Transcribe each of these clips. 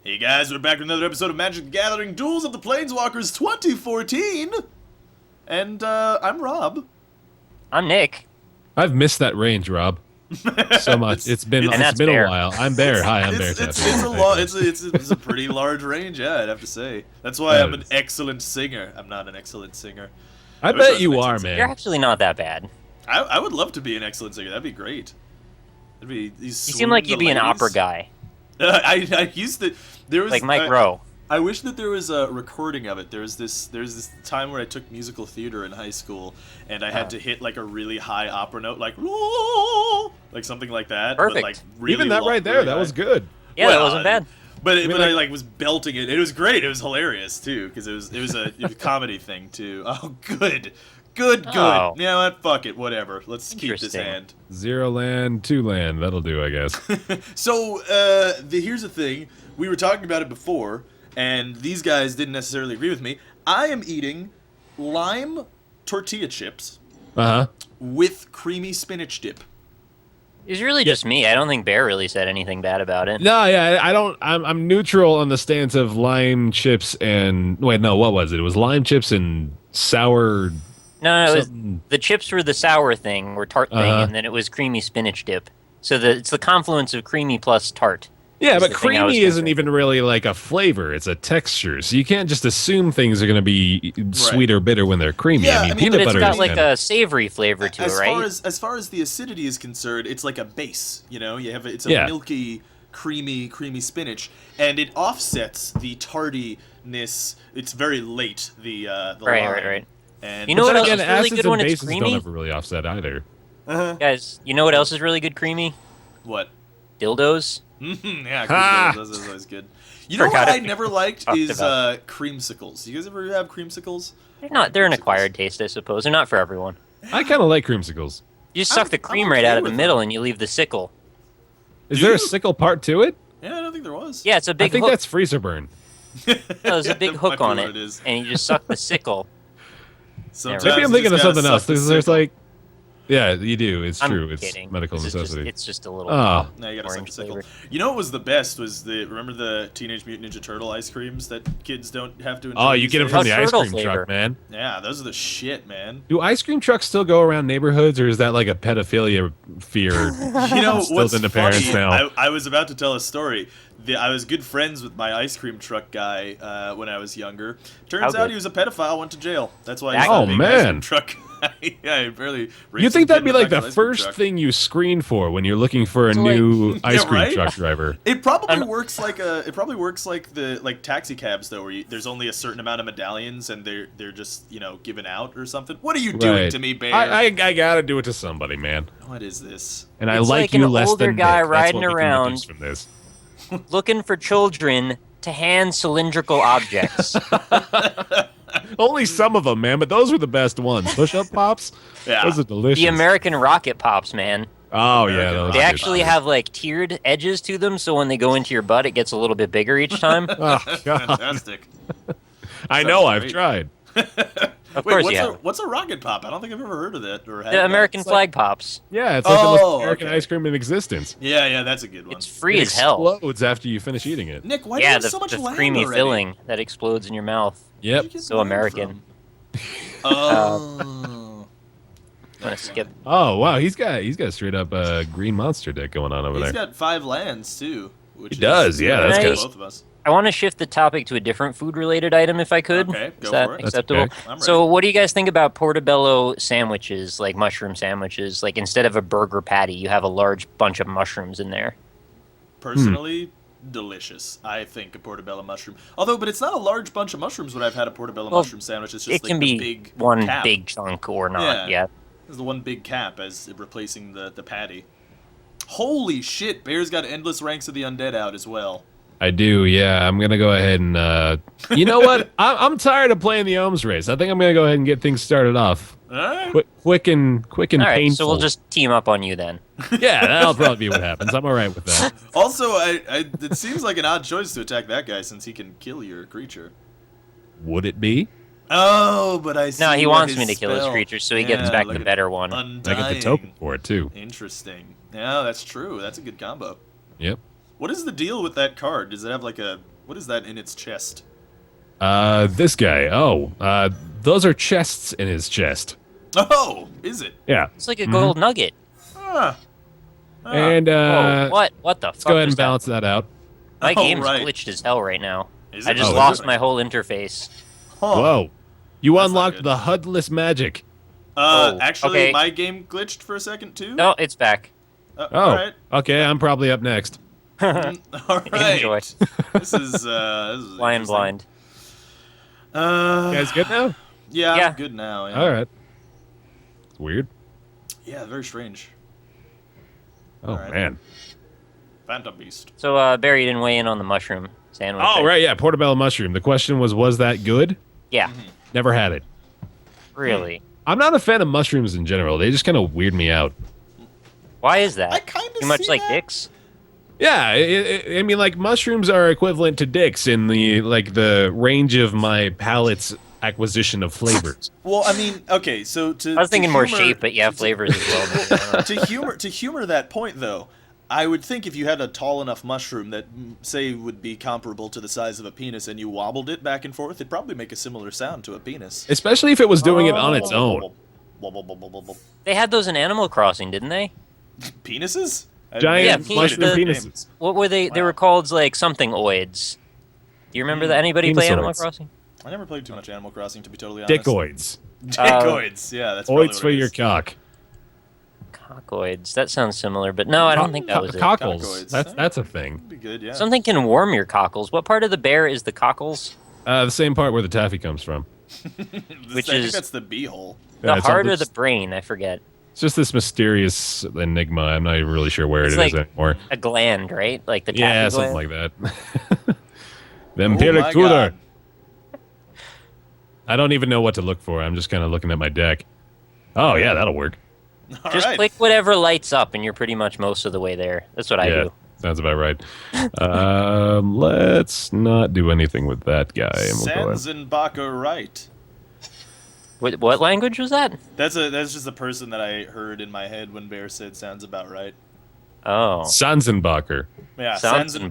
Hey guys, we're back with another episode of Magic the Gathering Duels of the Planeswalkers 2014! And, I'm Rob. I'm Nick. I've missed that range, Rob. So much. It's been a while. I'm Bear. Hi, I'm BaerTaffy. It's a pretty large range, yeah, I'd have to say. That's why I'm an excellent singer. I'm not an excellent singer. I bet you are, man. You're actually not that bad. I would love to be an excellent singer. That'd be great. You seem like you'd be an opera guy. I used to. There was like Mike Rowe. I wish that there was a recording of it. There's this time where I took musical theater in high school, and I had to hit like a really high opera note, like something like that. Perfect. But, like, really Even that right there, really that high. was good. Yeah, that wasn't bad. But I like was belting it. It was great. It was hilarious too, because it was a comedy thing too. Oh, good. Oh. Yeah, what? Fuck it. Whatever. Let's keep this hand. 0 land, 2 land. That'll do, I guess. So, here's the thing. We were talking about it before, and these guys didn't necessarily agree with me. I am eating lime tortilla chips with creamy spinach dip. It's really just me. I don't think Bear really said anything bad about it. No, yeah, I don't. I'm neutral on the stance of lime chips and wait, no, what was it? It was lime chips and sour. No, it was, the chips were the sour thing, or tart thing, and then it was creamy spinach dip. So it's the confluence of creamy plus tart. Yeah, but creamy isn't even really like a flavor; it's a texture. So you can't just assume things are going to be sweet or bitter when they're creamy. Yeah, I mean, peanut butter. It's got like a savory flavor to it, right? As far as the acidity is concerned, it's like a base. You know, it's a milky, creamy spinach, and it offsets the tardiness. It's very late. The lime. Right. And you know what else is really good when it's creamy? Don't ever really offset either. Guys, you know what else is really good creamy? What? Dildos. Yeah, cream dildos is always good. You know what I never liked is creamsicles. You guys ever have creamsicles? They're an acquired taste, I suppose. They're not for everyone. I kind of like creamsicles. You just suck the cream right out of the middle and you leave the sickle. Is there a sickle part to it? Yeah, I don't think there was. Yeah, it's a big hook. I think that's freezer burn. No, there's a big hook on it, and you just suck the sickle. Sometimes maybe I'm thinking of something else. There's like, yeah, you do. It's true. It's kidding. Medical necessity. It's just a little. Oh, now you gotta suck the sickle. You know what was the best was remember the Teenage Mutant Ninja Turtle ice creams that kids don't have to enjoy. Oh, you get them from the ice cream truck, man. Yeah, those are the shit, man. Do ice cream trucks still go around neighborhoods, or is that like a pedophilia fear? You know what's into funny? Parents now? I was about to tell a story. I was good friends with my ice cream truck guy when I was younger. Turns out he was a pedophile, went to jail. That's why he's not being an ice cream truck guy. Yeah, he barely. You think that'd be like the first thing you screen for when you're looking for a new ice cream truck driver? It probably works like the taxi cabs though, where there's only a certain amount of medallions and they're just given out or something. What are you doing to me, Bear? I gotta do it to somebody, man. What is this? And I like you less than Nick. Guy That's riding what we can around deduce from this. looking for children to hand cylindrical objects. Only some of them, man, but those were the best ones. Push-up pops? Yeah. Those are delicious. The American Rocket Pops, man. Oh, yeah. They actually have, like, tiered edges to them, so when they go into your butt, it gets a little bit bigger each time. Oh, God. Fantastic. I know, I've tried. Of course you have. What's a rocket pop? I don't think I've ever heard of that. Or the American flag pops. Yeah, it's like the most American ice cream in existence. Yeah, that's a good one. It's free as hell. It explodes after you finish eating it. Nick, why do you have so much the land creamy already? filling that explodes in your mouth. Yep. So American. Oh. Gonna skip. Oh wow, he's got straight up green monster deck going on over there. He's got 5 lands too. He does, yeah. That's good. Both of us. I want to shift the topic to a different food-related item, if I could. Okay, go Is that for it. acceptable? Okay. So, what do you guys think about portobello sandwiches, like mushroom sandwiches? Like instead of a burger patty, you have a large bunch of mushrooms in there. Personally, delicious. I think a portobello mushroom. But it's not a large bunch of mushrooms when I've had a portobello mushroom sandwich. It's just it can be big one cap. big chunk or not. Yeah. It's the one big cap as replacing the patty. Holy shit! Bear's got endless ranks of the undead out as well. I do, yeah. I'm gonna go ahead and you know what? I'm tired of playing the Ohms race. I think I'm gonna go ahead and get things started off. All right. Quick and All right, painful. so we'll just team up on you then. Yeah, that'll probably be what happens. I'm all right with that. Also, it seems like an odd choice to attack that guy since he can kill your creature. Would it be? Oh, but I see. No, he wants me to kill his creature, so he gets back the better one. Undying. I get the token for it too. Interesting. Yeah, that's true. That's a good combo. Yep. What is the deal with that card? Does it have like a What is that in its chest? This guy. Oh, those are chests in his chest. Oh, is it? Yeah. It's like a gold nugget. Ah. And What the fuck? let's go ahead and balance that out. My game's glitched as hell right now. Is I it? just lost my whole interface. Huh. Whoa. You That's unlocked not good. the HUDless magic. Actually, okay. my game glitched for a second too. No, it's back. Oh, all right. okay. I'm probably up next. All right. Enjoy. This is Flying interesting. blind. You guys good now? Yeah, Yeah. I'm good now. Yeah. All right. Weird. Yeah, very strange. Oh, All right. man. Phantom Beast. So, Barry didn't weigh in on the mushroom sandwich. Oh, right. Yeah. Portobello mushroom. The question was that good? Yeah. Never had it. Really? I'm not a fan of mushrooms in general. They just kind of weird me out. Why is that? I kind of Too much see like that. dicks? Yeah, I mean, like, mushrooms are equivalent to dicks in the range of my palate's acquisition of flavors. Well, I mean, okay, so I was thinking more shape, but yeah, flavors as well. to humor that point though, I would think if you had a tall enough mushroom that say would be comparable to the size of a penis and you wobbled it back and forth, it'd probably make a similar sound to a penis. Especially if it was doing it on its own. They had those in Animal Crossing, didn't they? Penises? Giant Yeah, mushroom the- penises. What were they? They were called like something oids. Do you remember that? Anybody play Animal Penisoids. Crossing? I never played too much Animal Crossing, to be totally honest. Dickoids. Dickoids, yeah, that's probably Oids what for it your is. cock. Cockoids. That sounds similar, but no, I don't think that was it. Cockles. Cockoids. That's a thing. Be good, yeah. Something can warm your cockles. What part of the bear is the cockles? The same part where the taffy comes from. Which I think is- that's the beehole. Yeah, The it's heart on or this- the brain? I forget. It's just this mysterious enigma. I'm not even really sure where It's it like is anymore. a gland, right? Like the taffy Yeah, gland? something like that. The Oh my empiric tutor. God. I don't even know what to look for. I'm just kind of looking at my deck. Oh, yeah, that'll work. All Just right. click whatever lights up, and you're pretty much most of the way there. That's what I Yeah, do. sounds about right. Let's not do anything with that guy. And we'll go ahead. Sanzenbacher right. What language was that? That's just a person that I heard in my head when Bear said sounds about right. Oh. Sanzenbacher. Yeah, Sanzenbacher.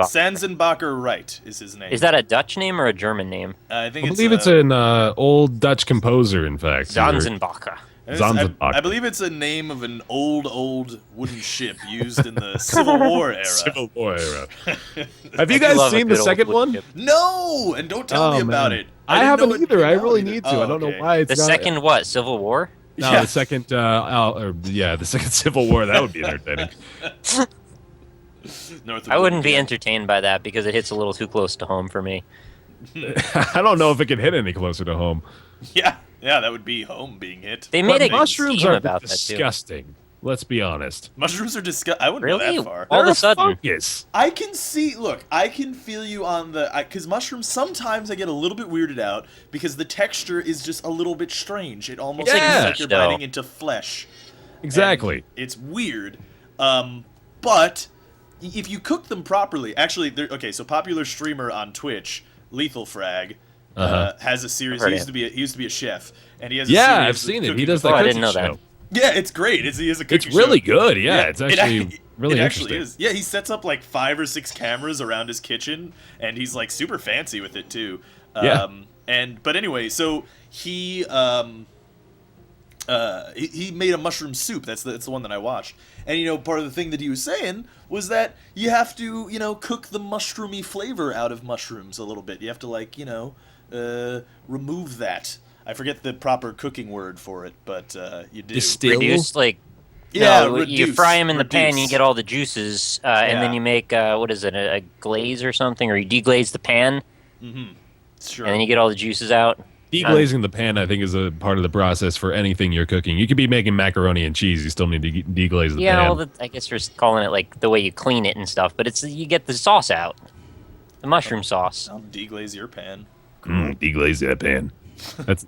Sanzenbacher right is his name. Is that a Dutch name or a German name? I think I believe it's an old Dutch composer, in fact. Zanzenbacher. Zanzenbacher. I believe it's a name of an old wooden ship used in the Civil War era. Civil War era. Have you I do guys love a seen the good old second wood one? chip. No, and don't tell me about man. it. I didn't haven't know it either. came I out really either. need to. I don't know okay. why it's The not. second what? Civil War? No, Yeah. the second. The second Civil War. That would be entertaining. North of I wouldn't be Louisiana. entertained by that because it hits a little too close to home for me. I don't know if it can hit any closer to home. Yeah, that would be home being hit. They made But a mushrooms scheme are about that too. disgusting. Let's be honest. Mushrooms are disgusting. I wouldn't Really? go that far. All of They're a sudden. fungus. I can see. Look, I can feel you on the. Because mushrooms, sometimes I get a little bit weirded out because the texture is just a little bit strange. It almost It's like feels like fish, you're though. biting into flesh. Exactly. And it's weird. But if you cook them properly, actually, okay. So popular streamer on Twitch, Lethal Frag, has a series. I've He heard used to be a chef, and he has. A Yeah, series I've of seen it. cooking He does Oh, that I cooking didn't know that. show. Yeah, it's great. He has a cooking It's really show. good. Yeah, it's actually really it interesting. actually is. Yeah, he sets up like 5 or 6 cameras around his kitchen, and he's like super fancy with it too. Yeah. But anyway, so he made a mushroom soup. That's the one that I watched. And part of the thing that he was saying was that you have to cook the mushroomy flavor out of mushrooms a little bit. You have to remove that. I forget the proper cooking word for it, but you do. Distill? Reduced, like, Yeah, no, you reduce, fry them in the pan, reduce. you get all the juices, and then Yeah. you make, what is it, a glaze or something, or you deglaze the pan, Sure. and then you get all the juices out. Deglazing the pan, I think, is a part of the process for anything you're cooking. You could be making macaroni and cheese. You still need to deglaze the Yeah, pan. well, I guess you're calling it, like, the way you clean it and stuff, but you get the sauce out. The mushroom sauce. I'll deglaze your pan. Deglaze that pan.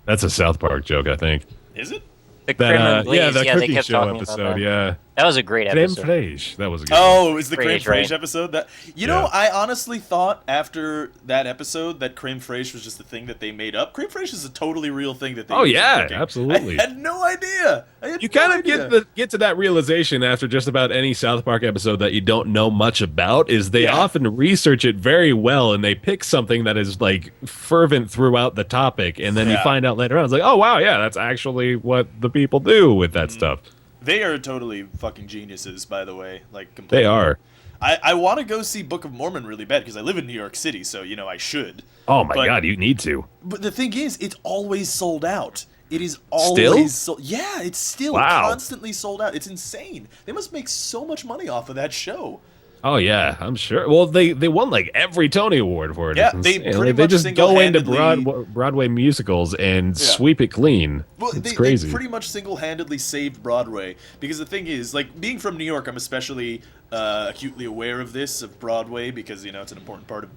That's a South Park joke, I think. Is it? The creme Yeah, glaze, the they cooking kept show talking about episode. that. Yeah, That was a great Creme episode. fraiche. That was a good one. Oh, is the creme Fraiche, right? fraiche episode that? You know, I honestly thought after that episode that creme fraiche was just a thing that they made up. Creme fraiche is a totally real thing that they. Oh use in yeah, cooking. absolutely. I had no idea. You kind of get to that realization after just about any South Park episode that you don't know much about. Is they often research it very well and they pick something that is like fervent throughout the topic, and then you find out later on it's like, oh wow, yeah, that's actually what the people do with that stuff. They are totally fucking geniuses, by the way. Like completely. They are. I want to go see Book of Mormon really bad because I live in New York City, so you know I should. Oh my god, you need to. But the thing is, it's always sold out. It is always sold. Yeah, it's still constantly sold out. It's insane. They must make so much money off of that show. Oh yeah, I'm sure. Well, they won like every Tony Award for it. Yeah, they pretty they much just go into single-handedly- Broadway musicals and sweep it clean. Well, it's they crazy. pretty much single-handedly saved Broadway because the thing is, like, being from New York, I'm especially acutely aware of this, of Broadway, because you know it's an important part of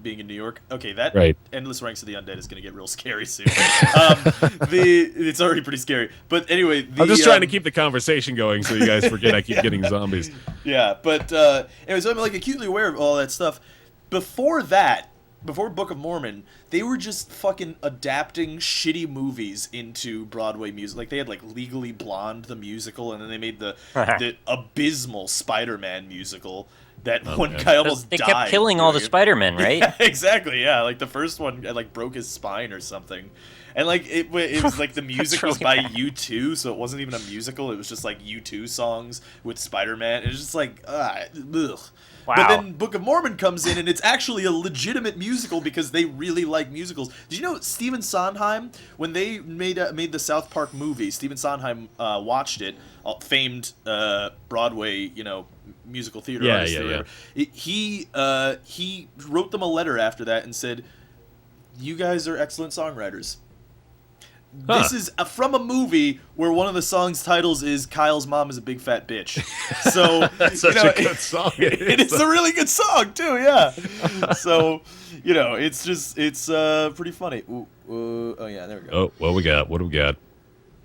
being in New York. Okay, that Endless Ranks of the Undead is going to get real scary soon. It's already pretty scary. But anyway... I'm just trying to keep the conversation going so you guys forget I keep getting zombies. Yeah, but anyway, so I'm like acutely aware of all that stuff. Before that, before Book of Mormon, they were just fucking adapting shitty movies into Broadway music. Like, they had, like, Legally Blonde, the musical, and then they made the abysmal Spider-Man musical. That one guy almost died. They kept killing all the Spider-Men, right? Yeah, exactly, yeah. Like, the first one, like, broke his spine or something. And, like, it was, like, the music was by U2, so it wasn't even a musical. It was just, like, U2 songs with Spider-Man. It was just, like, ugh. Wow. But then Book of Mormon comes in, and it's actually a legitimate musical because they really like musicals. Did you know Stephen Sondheim, when they made the South Park movie, Stephen Sondheim watched it, famed Broadway, you know, musical theater artist. He wrote them a letter after that and said, "You guys are excellent songwriters." This is from a movie where one of the song's titles is "Kyle's Mom is a Big Fat Bitch." So that's such a good song. It is a really good song too, yeah. So, you know, it's pretty funny. Oh yeah, there we go. Oh, what we got? What do we got?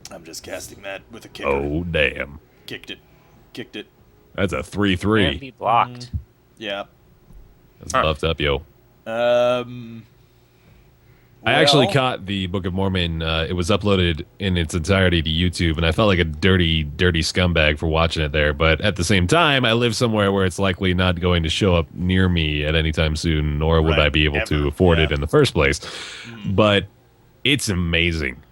I'm just casting that with a kicker. Oh damn! Kicked it. That's a 3-3. Can't be blocked. Yeah. That's buffed up, yo. I Well, actually caught the Book of Mormon. It was uploaded in its entirety to YouTube, and I felt like a dirty, dirty scumbag for watching it there. But at the same time, I live somewhere where it's likely not going to show up near me at any time soon, nor would I be able to afford it in the first place. But it's amazing.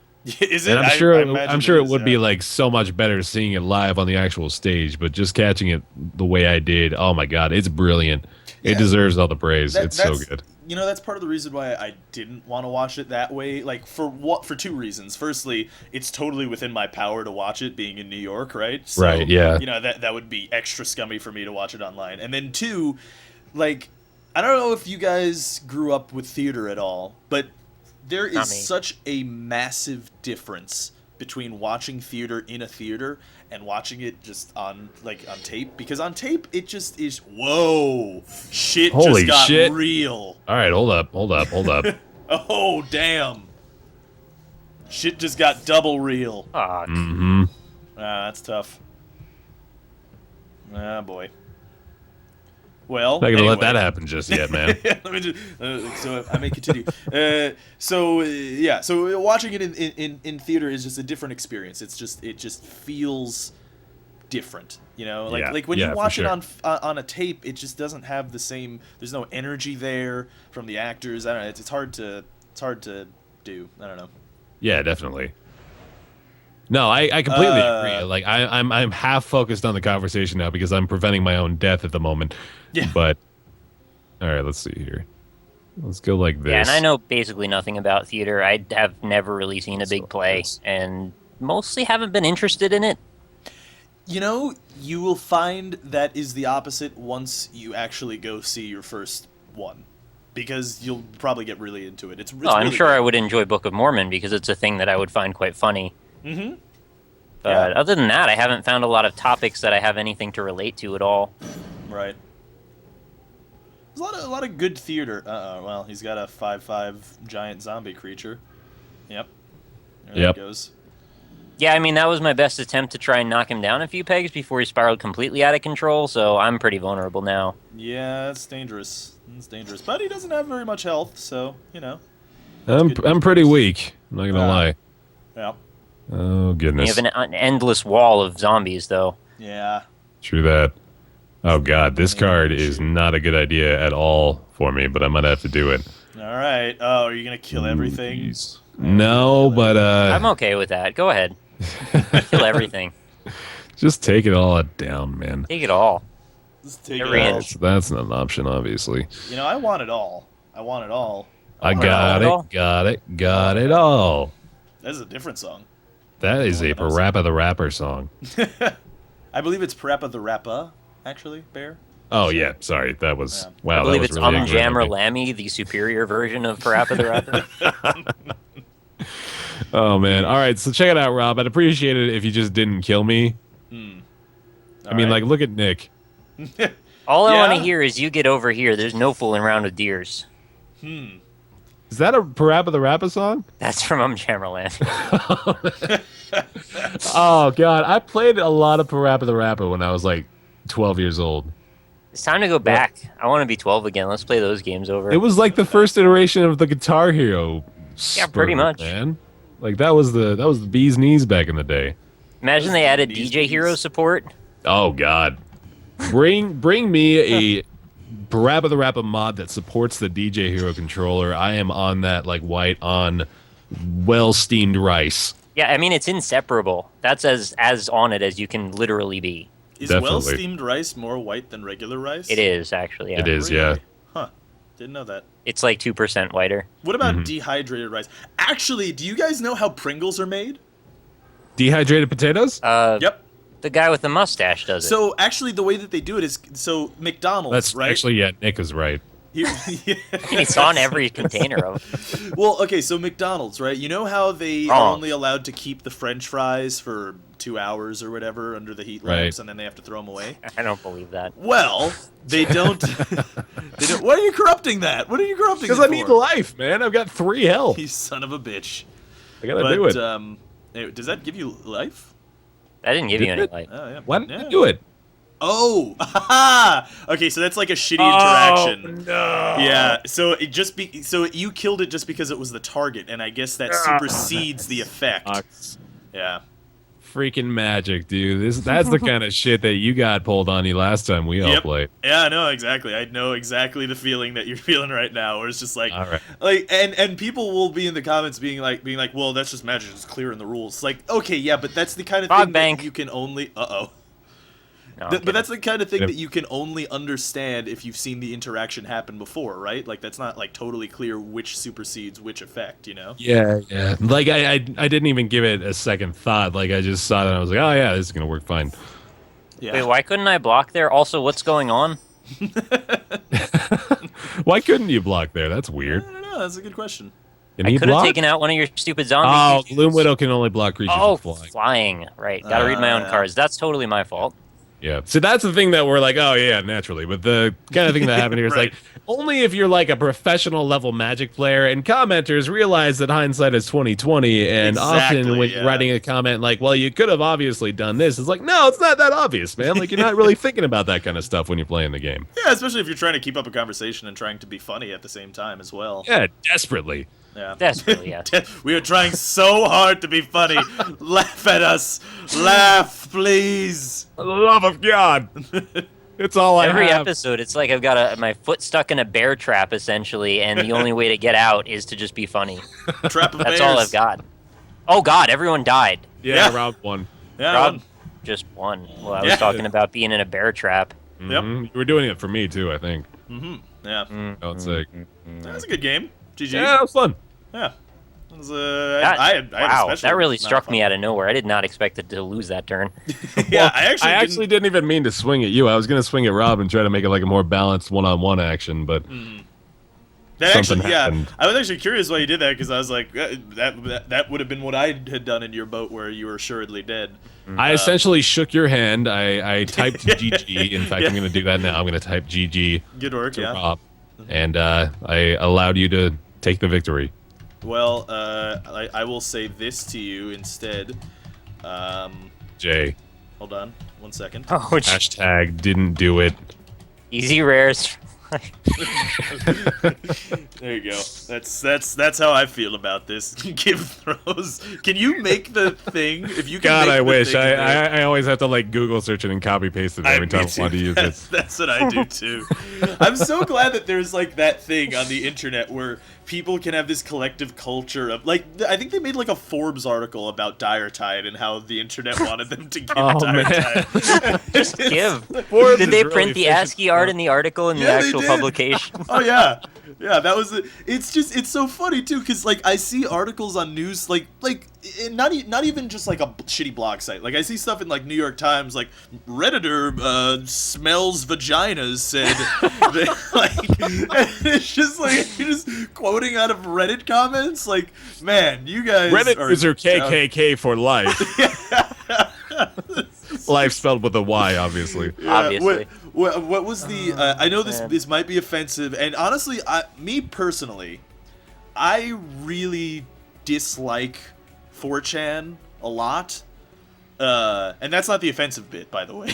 Is it? And I'm sure it would be like so much better seeing it live on the actual stage, but just catching it the way I did, oh my god, it's brilliant. Yeah. It deserves all the praise. It's so good. You know, that's part of the reason why I didn't want to watch it that way. Like, for two reasons. Firstly, it's totally within my power to watch it, being in New York, right? So, right, yeah. You know, that would be extra scummy for me to watch it online. And then two, like, I don't know if you guys grew up with theater at all, but there is such a massive difference between watching theater in a theater and watching it just on tape, because on tape it just is holy just got real. All right, hold up. Oh damn, shit just got double real. Fuck. That's tough. Ah boy. Well, not gonna let that happen just yet, man. Let me just, so I may continue. So watching it in theater is just a different experience. It just feels different, you know. Like when you watch it on a tape, it just doesn't have the same. There's no energy there from the actors. I don't know. It's hard to do. I don't know. Yeah, definitely. No, I completely agree. Like I'm half focused on the conversation now because I'm preventing my own death at the moment. Yeah. But all right, let's see here. Let's go like this. Yeah, and I know basically nothing about theater. I have never really seen a big play, and mostly haven't been interested in it. You know, you will find that is the opposite once you actually go see your first one, because you'll probably get really into it. I'm sure I would enjoy Book of Mormon because it's a thing that I would find quite funny. Mm-hmm. But other than that, I haven't found a lot of topics that I have anything to relate to at all. Right. There's a lot of good theater. Well, he's got a 5'5" giant zombie creature. Yep. There it goes. Yeah, I mean, that was my best attempt to try and knock him down a few pegs before he spiraled completely out of control, so I'm pretty vulnerable now. Yeah, it's dangerous. It's dangerous. But he doesn't have very much health, so, you know. I'm pretty weak. I'm not going to lie. Yeah. Oh, goodness. You have an endless wall of zombies, though. Yeah. True that. Oh, God, this card is not a good idea at all for me, but I might have to do it. All right. Oh, are you going to kill everything? Geez. No, but... I'm okay with that. Go ahead. Kill everything. Just take it all down, man. Take it all. Just take Every it all. inch. That's not an option, obviously. You know, I want it all. I want it all. I got it all. That's a different song. That is a Parappa the Rapper song. I believe it's Parappa the Rappa, actually, Bear. Oh, yeah, sorry. That was... Yeah. Wow, I believe that was it's really ignorant Jammer of me. Lammy, the superior version of Parappa the Rapper. Oh, man. All right, so check it out, Rob. I'd appreciate it if you just didn't kill me. I mean, like, look at Nick. All I want to Yeah? hear is you get over here. There's no fooling around with deers. Is that a Parappa the Rapper song? That's from Jammer Lammy. Oh, God. I played a lot of Parappa the Rapper when I was, like, 12 years old. It's time to go back. I want to be 12 again. Let's play those games over. It was like the first iteration of the Guitar Hero. Yeah, pretty spurt, much. Man. Like that was the bee's knees back in the day. Imagine they added DJ Hero support. Oh God, bring me a Parappa the Rapper mod that supports the DJ Hero controller. I am on that like white on well steamed rice. Yeah, I mean it's inseparable. That's as on it as you can literally be. Is Definitely. well-steamed rice more white than regular rice? It is actually. Yeah. It is, Really? yeah. Huh. Didn't know that. It's like 2% whiter. What about dehydrated rice? Actually, do you guys know how Pringles are made? Dehydrated potatoes? Yep. The guy with the mustache does it. So actually, the way that they do it is McDonald's, That's right? actually, yeah, Nick is right. It's on every container of. Well, okay, so McDonald's, right? You know how they are only allowed to keep the French fries for 2 hours or whatever under the heat lamps, and then they have to throw them away. I don't believe that. Well, they don't. Why are you corrupting that? What are you corrupting? Because I need life, man. I've got 3 health. You son of a bitch. I gotta do it. Does that give you life? That didn't give you any light. Oh, yeah. Why didn't you do it? Oh, okay. So that's like a shitty interaction. No. Yeah. So you killed it just because it was the target, and I guess that supersedes the effect. Yeah. Freaking magic, dude. That's the kind of shit that you got pulled on you last time we all played. Yeah, I know exactly. I know exactly the feeling that you're feeling right now, where it's just like, All right. like, and people will be in the comments being like, well, that's just magic. It's clear in the rules. Like, okay, yeah, but that's the kind of thing that you can only. No, But that's the kind of thing that you can only understand if you've seen the interaction happen before, right? Like, that's not, like, totally clear which supersedes which effect, you know? Yeah, yeah. Like, I didn't even give it a second thought. Like, I just saw it and I was like, oh, yeah, this is going to work fine. Yeah. Wait, why couldn't I block there? Also, what's going on? Why couldn't you block there? That's weird. I don't know. That's a good question. Can I he could have block? taken out one of your stupid zombies. Oh, Gloom Widow can only block creatures Oh, with flying. flying. Right. Gotta read my own cards. That's totally my fault. Yeah. So that's the thing that we're like, oh, yeah, naturally. But the kind of thing that happened here is Right. like, only if you're like a professional level Magic player, and commenters realize that hindsight is 2020, and often when you're writing a comment like, well, you could have obviously done this, it's like, no, it's not that obvious, man. Like, you're not really thinking about that kind of stuff when you're playing the game. Yeah, especially if you're trying to keep up a conversation and trying to be funny at the same time as well. Yeah, desperately. Yeah. Desperately, yeah. We are trying so hard to be funny. Laugh at us. Laugh, please. For the love of God. It's all Every I have. episode, it's like I've got my foot stuck in a bear trap, essentially, and the only way to get out is to just be funny. Trap of That's bears. all I've got. Oh, God, everyone died. Yeah, Yeah. round one. Yeah. Rob just won. Well, I was talking about being in a bear trap. Yep. You were doing it for me, too, I think. Yeah. Oh, it's like, That's a good game. GG. yeah, it was fun. Yeah. It was, That- I had wow, especially that really not struck fun. me out of nowhere. I did not expect it to lose that turn. Yeah, I actually didn't even mean to swing at you. I was going to swing at Rob and try to make it like a more balanced one-on-one action, but That something actually, happened. I was actually curious why you did that, because I was like, that would have been what I had done in your boat where you were assuredly dead. I essentially shook your hand. I typed GG. In fact, I'm going to do that now. I'm going to type GG Good work, to yeah. Rob, and I allowed you to take the victory. Well, I will say this to you instead. Jay. Hold on, 1 second. Oh, Hashtag didn't do it. easy rares. There you go. That's how I feel about this. Give throws. Can you make the thing? If you can. God, make I the wish. thing I always have to like Google search it and copy paste it every time I want to use it. That's what I do too. I'm so glad that there's like that thing on the internet where people can have this collective culture of like. I think they made like a Forbes article about Diretide and how the internet wanted them to give Diretide. Just give. Forbes Did they is print really the ASCII art in the article in the Yeah, they actual did. publication? Oh yeah, yeah. That was it. It's so funny too because like I see articles on news like not even just like a shitty blog site. Like I see stuff in like New York Times like Redditor smells vaginas said that, like and it's just like you're just quoting out of Reddit comments. Like man, you guys Reddit are user KKK for life. Life spelled with a Y, obviously. Obviously. What was the? I know this might be offensive, and honestly, me personally, I really dislike 4chan a lot. And that's not the offensive bit, by the way.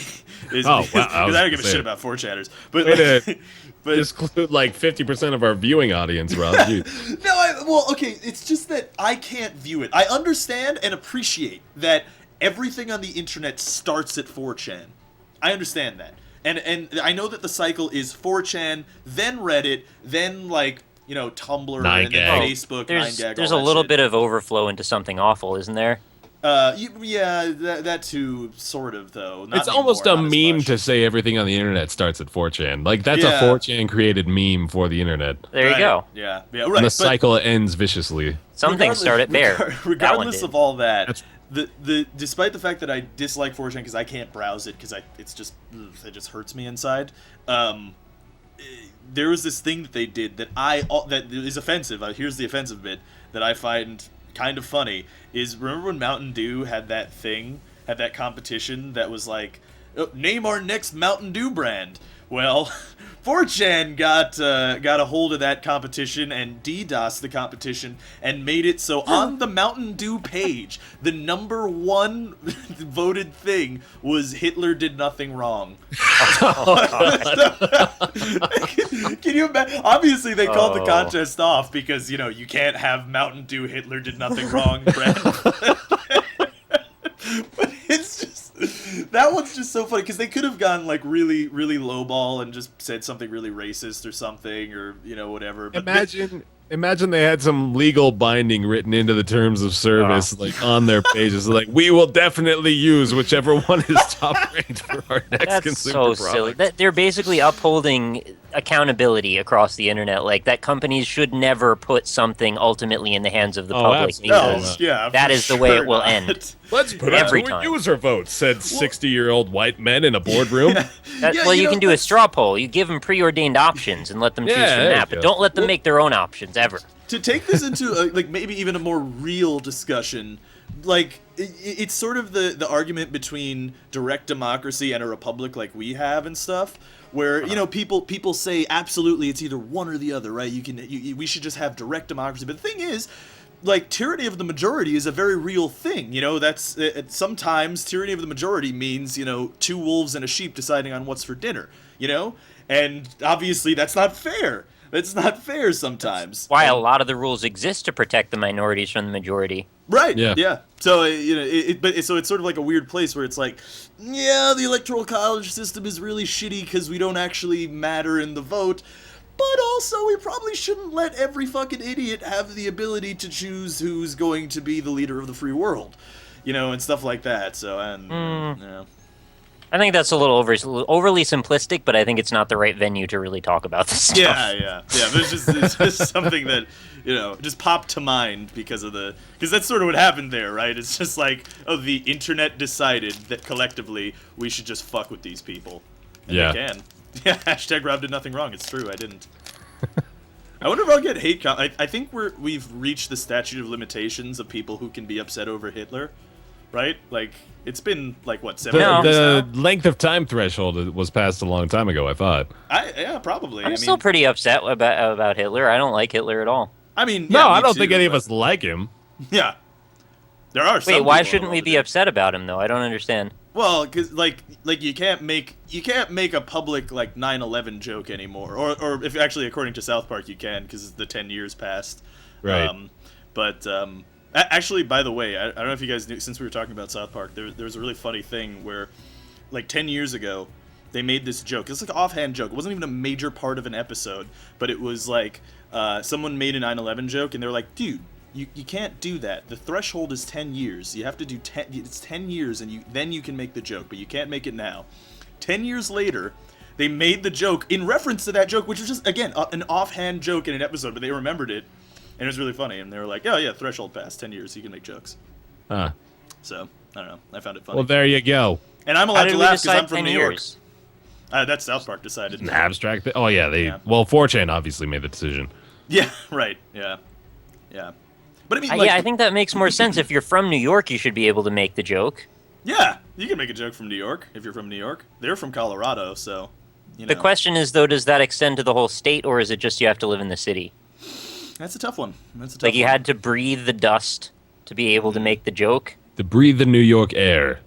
Wow! Because I don't give a shit about 4chaners. But but exclude like 50% of our viewing audience, Rob. well, okay. It's just that I can't view it. I understand and appreciate that everything on the internet starts at 4chan. I understand that. And I know that the cycle is 4chan, then Reddit, then like, Tumblr, and then Facebook, 9gag. There's a little bit of overflow into something awful, isn't there? Yeah, that too, sort of, though. Not It's almost a anymore, not as meme much. to say everything on the internet starts at 4chan. Like, that's Yeah. a 4chan created meme for the internet. There you go. Yeah, right. And the but cycle ends viciously. Some things start at BAER. Regardless did. of all that, despite the fact that I dislike 4chan because I can't browse it because it just hurts me inside. There was this thing that they did that is offensive. Here's the offensive bit that I find kind of funny is remember when Mountain Dew had that competition that was like, name our next Mountain Dew brand. Well, 4chan got a hold of that competition and DDoSed the competition and made it so on the Mountain Dew page, the number one voted thing was Hitler did nothing wrong. Can you imagine? Obviously, they called the contest off because, you can't have Mountain Dew Hitler did nothing wrong brand. But it's just that one's just so funny because they could have gone like really, really lowball and just said something really racist or something or whatever. But Imagine they had some legal binding written into the terms of service, like on their pages, like we will definitely use whichever one is top ranked for our next That's consumer so product. silly. They're basically upholding accountability across the internet, like that companies should never put something ultimately in the hands of the public absolutely. because yeah, that is the way it will not. end. Let's put Every out time. user votes, said 60-year-old white men in a boardroom. You can do a straw poll. You give them preordained options and let them choose from there that, you but go. don't let them make their own options ever. To take this into like maybe even a more real discussion, like it's sort of the argument between direct democracy and a republic like we have and stuff, where people say absolutely it's either one or the other, right? We should just have direct democracy, but the thing is, like, tyranny of the majority is a very real thing. That's sometimes tyranny of the majority means two wolves and a sheep deciding on what's for dinner. And obviously that's not fair. It's not fair sometimes. That's why a lot of the rules exist to protect the minorities from the majority. Right. Yeah. Yeah. So so it's sort of like a weird place where it's like, yeah, the electoral college system is really shitty because we don't actually matter in the vote, but also we probably shouldn't let every fucking idiot have the ability to choose who's going to be the leader of the free world, and stuff like that. So yeah. I think that's a little overly simplistic, but I think it's not the right venue to really talk about this stuff. Yeah. But it's just something that just popped to mind because that's sort of what happened there, right? It's just like, the internet decided that collectively we should just fuck with these people. And Yeah. they can. Yeah. Hashtag Rob did nothing wrong. It's true. I didn't. I wonder if I'll get hate. I think we've reached the statute of limitations of people who can be upset over Hitler, right? Like. It's been, like, what, 7 years The now? length of time threshold was passed a long time ago, I thought. Yeah, probably. I'm still pretty upset about Hitler. I don't like Hitler at all. I mean, No, yeah, me I don't too, think any of but- us like him. Yeah. There are some Wait, why people shouldn't we be upset about him though? I don't understand. Well, because like you can't make a public like 9/11 joke anymore, or if actually according to South Park you can because the 10 years passed. Right. Actually, by the way, I don't know if you guys knew, since we were talking about South Park, there was a really funny thing where, like 10 years ago, they made this joke. It's like an offhand joke. It wasn't even a major part of an episode, but it was like someone made a 9/11 joke, and they were like, dude, you can't do that. The threshold is 10 years. You have to do 10. It's 10 years, and then you can make the joke, but you can't make it now. 10 years later, they made the joke in reference to that joke, which was just, again, an offhand joke in an episode, but they remembered it. And it was really funny, and they were like, "Oh yeah, threshold passed. 10 years, you can make jokes." Huh. So I don't know. I found it funny. Well, there you go. And I'm allowed to laugh because I'm from 10 New York. years? That's South Park decided. An abstract. Oh yeah, Well, 4chan obviously made the decision. Yeah. Right. Yeah. But I mean, I think that makes more sense. If you're from New York, you should be able to make the joke. Yeah, you can make a joke from New York if you're from New York. They're from Colorado, so. The question is, though, does that extend to the whole state, or is it just you have to live in the city? That's a tough one. Like you had to breathe the dust to be able to make the joke. To breathe the New York air.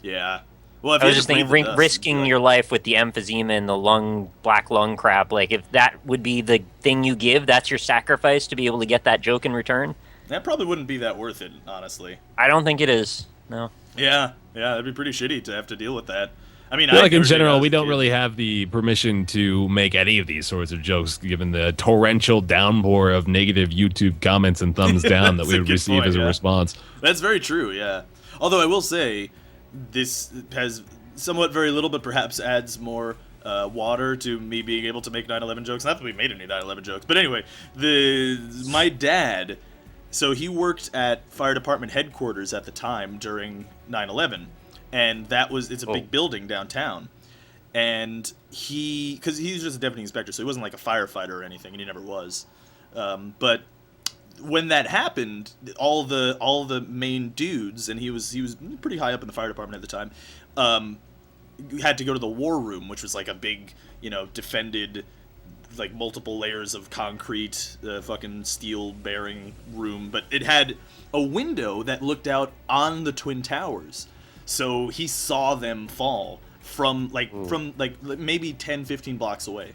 Yeah. Well, if I you was just thinking, risking your life with the emphysema and the black lung crap. Like, if that would be the thing you give, that's your sacrifice to be able to get that joke in return. That probably wouldn't be that worth it, honestly. I don't think it is. No. Yeah, that'd be pretty shitty to have to deal with that. I mean, I feel like in general, we don't really have the permission to make any of these sorts of jokes, given the torrential downpour of negative YouTube comments and thumbs down that we would receive as a response. That's very true, yeah. Although I will say, this has somewhat very little, but perhaps adds more water to me being able to make 9/11 jokes. Not that we made any 9/11 jokes, but anyway, my dad, so he worked at fire department headquarters at the time during 9/11. And it's a big building downtown. And because he was just a deputy inspector, so he wasn't like a firefighter or anything, and he never was. But when that happened, all the main dudes, and he was pretty high up in the fire department at the time, had to go to the war room, which was like a big, defended, like multiple layers of concrete, fucking steel bearing room. But it had a window that looked out on the Twin Towers. So he saw them fall from maybe 10, 15 blocks away.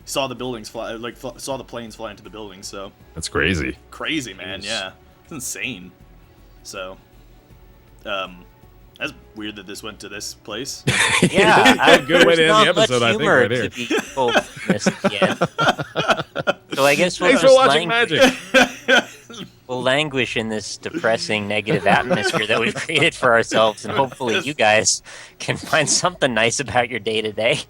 Saw the buildings fly, saw the planes fly into the buildings. So that's crazy. Crazy, man. Yeah, it's insane. So, that's weird that this went to this place. Yeah, good way to end the episode. I think right here. To be told this again. So I guess we'll thanks for watching Magic. We'll languish in this depressing, negative atmosphere that we've created for ourselves, and hopefully you guys can find something nice about your day-to-day.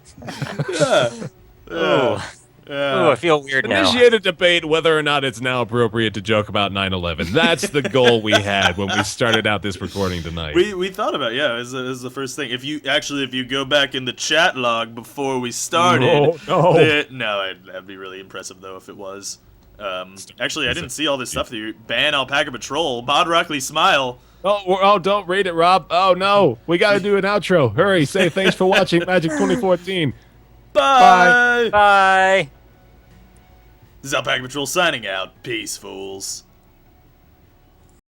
I feel weird now. Initiate a debate whether or not it's now appropriate to joke about 9/11. That's the goal we had when we started out this recording tonight. We thought about it. Yeah, it was the first thing. If you go back in the chat log before we started, that'd be really impressive though if it was. Actually, I didn't see all this stuff that you ban alpacapatrol, mod RockLeeSmile. Oh, don't rate it, Rob. Oh no, we got to do an outro. Hurry, say thanks for watching Magic 2014. Bye. Bye. This is Alpaca Patrol signing out. Peace, fools.